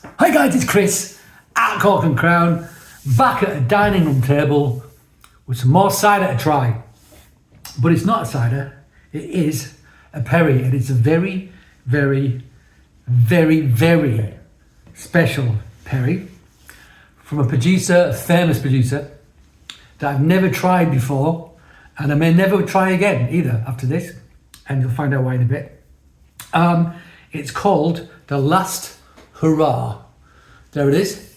Hi guys, it's Chris at Cork and Crown, back at a dining room table with some more cider to try. But it's not a cider, it is a perry, and it's a very, very, very, very special perry from a producer, a famous producer, that I've never tried before, and I may never try again either after this, and you'll find out why in a bit. It's called The Last Hurrah. There it is.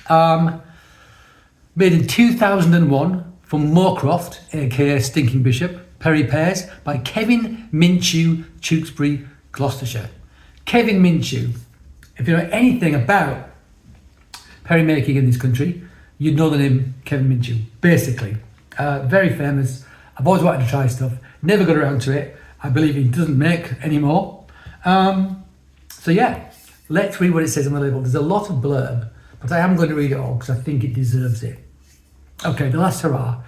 Made in 2001 from Moorcroft, aka Stinking Bishop, Perry Pears, by Kevin Minchew, Tewkesbury, Gloucestershire. Kevin Minchew. If you know anything about perry making in this country, you'd know the name Kevin Minchew, basically. Very famous. I've always wanted to try stuff, never got around to it. I believe he doesn't make anymore. So yeah, let's read what it says on the label. There's a lot of blurb, but I am going to read it all because I think it deserves it. Okay, The Last Hurrah.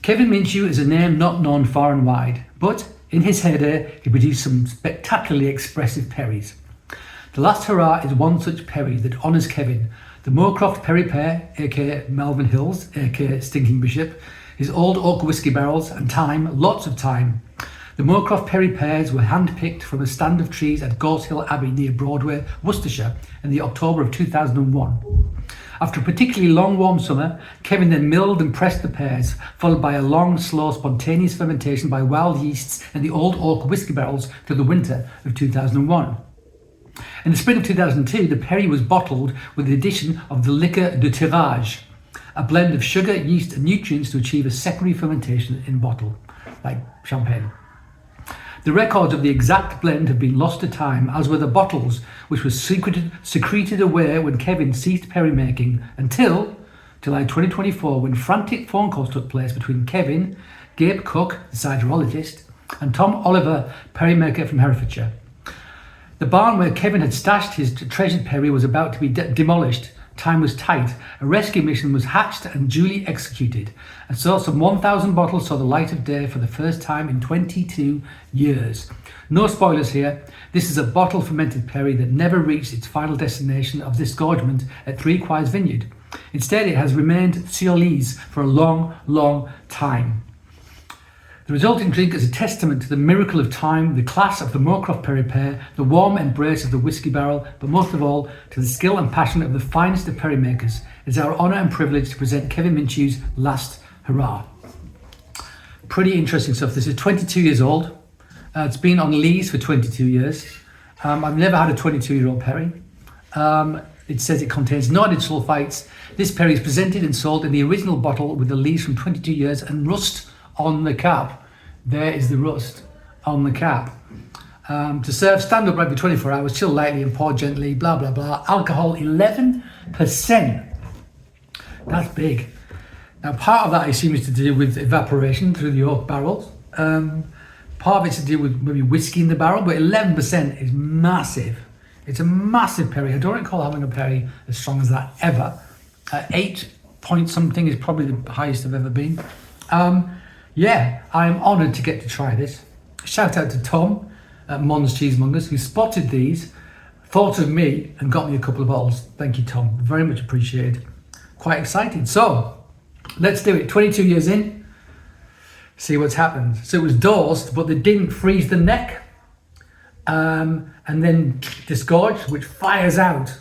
Kevin Minchew is a name not known far and wide, but in his heyday, he produced some spectacularly expressive perries. The Last Hurrah is one such perry that honours Kevin, the Moorcroft Perry Pear, aka Melbourne Hills, aka Stinking Bishop, his old oak whisky barrels, and time, lots of time. The Moorcroft Perry Pears were hand-picked from a stand of trees at Gorse Hill Abbey near Broadway, Worcestershire, in the October of 2001. After a particularly long warm summer, Kevin then milled and pressed the pears, followed by a long, slow, spontaneous fermentation by wild yeasts in the old oak whisky barrels through the winter of 2001. In the spring of 2002, the perry was bottled with the addition of the liqueur de tirage, a blend of sugar, yeast and nutrients to achieve a secondary fermentation in bottle, like champagne. The records of the exact blend have been lost to time, as were the bottles, which were secreted away when Kevin ceased perry making, until July 2024, when frantic phone calls took place between Kevin, Gabe Cook, the ciderologist, and Tom Oliver, perry maker from Herefordshire. The barn where Kevin had stashed his treasured perry was about to be demolished. Time was tight. A rescue mission was hatched and duly executed. And so some 1,000 bottles saw the light of day for the first time in 22 years. No spoilers here. This is a bottle fermented perry that never reached its final destination of disgorgement at Three Quires Vineyard. Instead, it has remained Ciolise for a long, long time. The resulting drink is a testament to the miracle of time, the class of the Moorcroft Perry Pear, the warm embrace of the whisky barrel, but most of all, to the skill and passion of the finest of perry makers. It's our honour and privilege to present Kevin Minchew's Last Hurrah. Pretty interesting stuff. This is 22 years old. It's been on lees for 22 years. I've never had a 22-year-old perry. It says it contains no added sulfites. This perry is presented and sold in the original bottle with the lees from 22 years and rust on the cap. There is the rust on the cap. To serve, stand upright for 24 hours, chill lightly and pour gently, blah, blah, blah. Alcohol, 11%. That's big. Now, part of that, I assume, is to do with evaporation through the oak barrels. Part of it's to do with maybe whiskey in the barrel, but 11% is massive. It's a massive perry. I don't recall having a perry as strong as that ever. 8 point something is probably the highest I've ever been. Yeah, I am honoured to get to try this. Shout out to Tom at Mon's Cheesemongers, who spotted these, thought of me, and got me a couple of bottles. Thank you, Tom. Very much appreciated. Quite excited. So, let's do it. 22 years in, see what's happened. So it was dosed, but they didn't freeze the neck, and then disgorged, which fires out.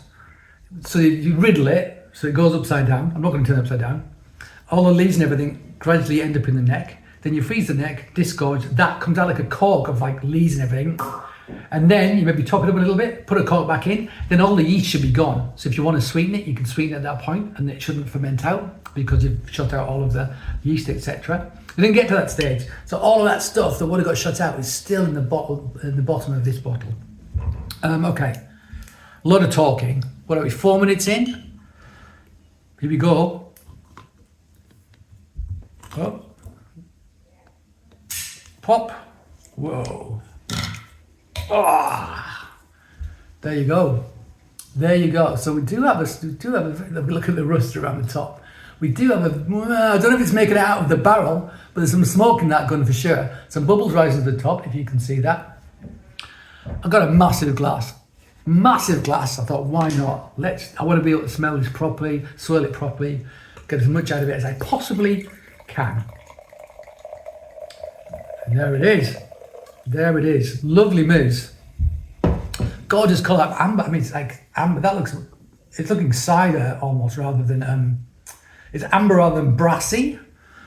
So you riddle it, so it goes upside down. I'm not going to turn it upside down. All the leaves and everything gradually end up in the neck. Then you freeze the neck, disgorge, that comes out like a cork of like leaves and everything. And then you maybe top it up a little bit, put a cork back in, then all the yeast should be gone. So if you want to sweeten it, you can sweeten it at that point, and it shouldn't ferment out because you've shut out all of the yeast, etc. You didn't get to that stage. So all of that stuff that would have got shut out is still in the bottle, in the bottom of this bottle. Okay, a lot of talking. What are we, 4 minutes in? Here we go. Oh. Pop. Whoa. Ah. There you go. There you go. So we do have a look at the rust around the top. We do have I don't know if it's making it out of the barrel, but there's some smoke in that gun for sure. Some bubbles rising to the top, if you can see that. I've got a massive glass. Massive glass. I thought, why not? I want to be able to smell this properly, swirl it properly, get as much out of it as I possibly can. And there it is. There it is. Lovely mousse. Gorgeous colour. Amber. I mean, it's like amber. It's looking cider almost rather than, it's amber rather than brassy.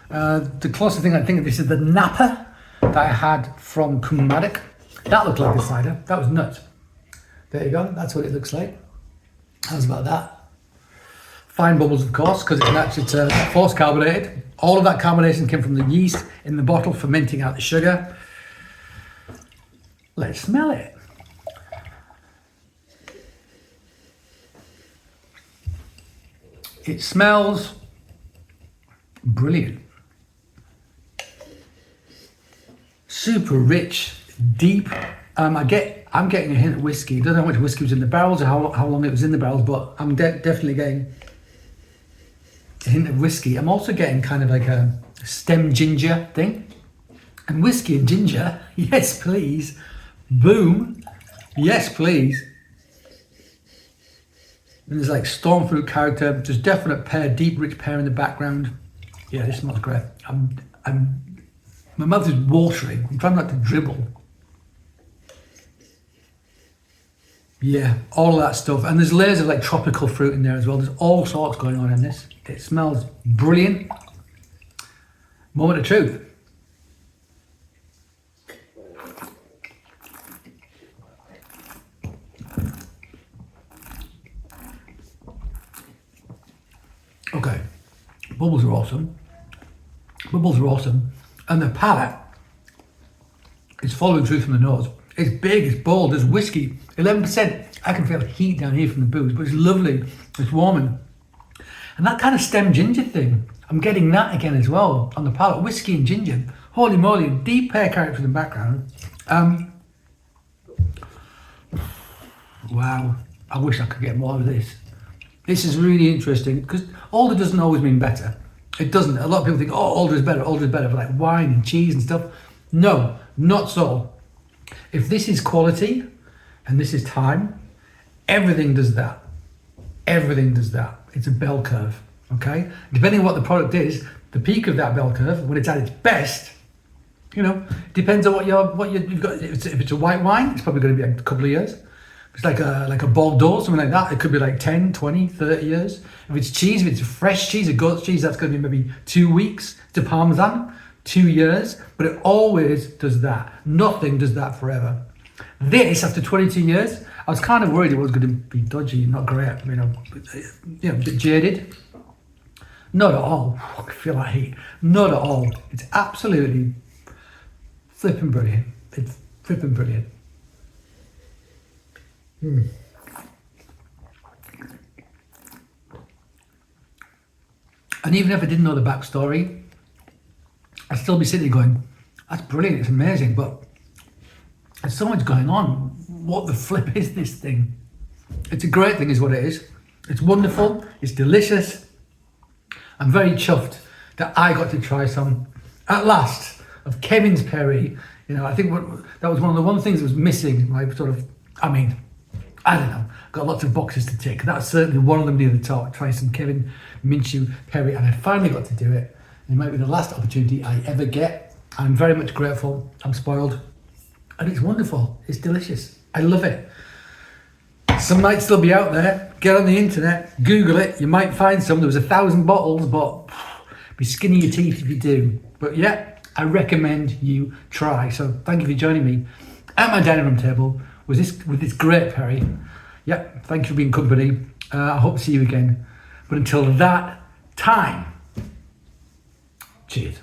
The closest thing I think of this is the Napa that I had from Cummadoc. That looked like a cider. That was nuts. There you go. That's what it looks like. How's about that? Fine bubbles, of course, because it's force carbonated. All of that carbonation came from the yeast in the bottle, fermenting out the sugar. Let's smell it. It smells brilliant. Super rich, deep. I'm getting a hint of whiskey. I don't know how much whiskey was in the barrels or how long it was in the barrels, but I'm definitely getting a hint of whiskey. I'm also getting kind of like a stem ginger thing. And whiskey and ginger, yes please. Boom, yes please. And there's like storm fruit character. There's definite pear, deep rich pear in the background. Yeah, this smells great. My mouth is watering. I'm trying not to dribble. Yeah, all of that stuff. And there's layers of like tropical fruit in there as well. There's all sorts going on in this. It smells brilliant. Moment of truth. Okay, bubbles are awesome. Bubbles are awesome. And the palate is following through from the nose. It's big, it's bold, there's whiskey, 11%. I can feel heat down here from the booze, but it's lovely, it's warming. And that kind of stem ginger thing, I'm getting that again as well on the palate. Whiskey and ginger, holy moly, deep pear character in the background. Wow, I wish I could get more of this. This is really interesting because older doesn't always mean better. It doesn't. A lot of people think, oh, older is better for like wine and cheese and stuff. No, not so. If this is quality and this is time, everything does that. Everything does that. It's a bell curve, okay? Depending on what the product is, the peak of that bell curve, when it's at its best, you know, depends on what you've got. If it's a white wine, it's probably going to be a couple of years. If it's like a Bordeaux, something like that, it could be like 10, 20, 30 years. If it's cheese, if it's fresh cheese, a goat's cheese, that's going to be maybe 2 weeks. To Parmesan, 2 years. But it always does that. Nothing does that forever. This, after 22 years, I was kind of worried it was going to be dodgy and not great, you know, a bit jaded. Not at all. I can feel that heat. Not at all. It's absolutely flipping brilliant. It's flipping brilliant. And even if I didn't know the backstory, I'd still be sitting going, that's brilliant, it's amazing, but there's so much going on. What the flip is this thing? It's a great thing is what it is. It's wonderful, it's delicious. I'm very chuffed that I got to try some, at last, of Kevin's Perry. You know, I think that was one of the things that was missing, like sort of, I don't know, got lots of boxes to tick. That's certainly one of them near the top. Try some Kevin Minchew Perry, and I finally got to do it. It might be the last opportunity I ever get. I'm very much grateful. I'm spoiled. And it's wonderful. It's delicious. I love it. Some might still be out there. Get on the internet, Google it. You might find some. There was 1,000 bottles, but be skinning your teeth if you do. But yeah, I recommend you try. So thank you for joining me at my dining room table with this great Perry. Yep, thank you for being company. I hope to see you again. But until that time, cheers.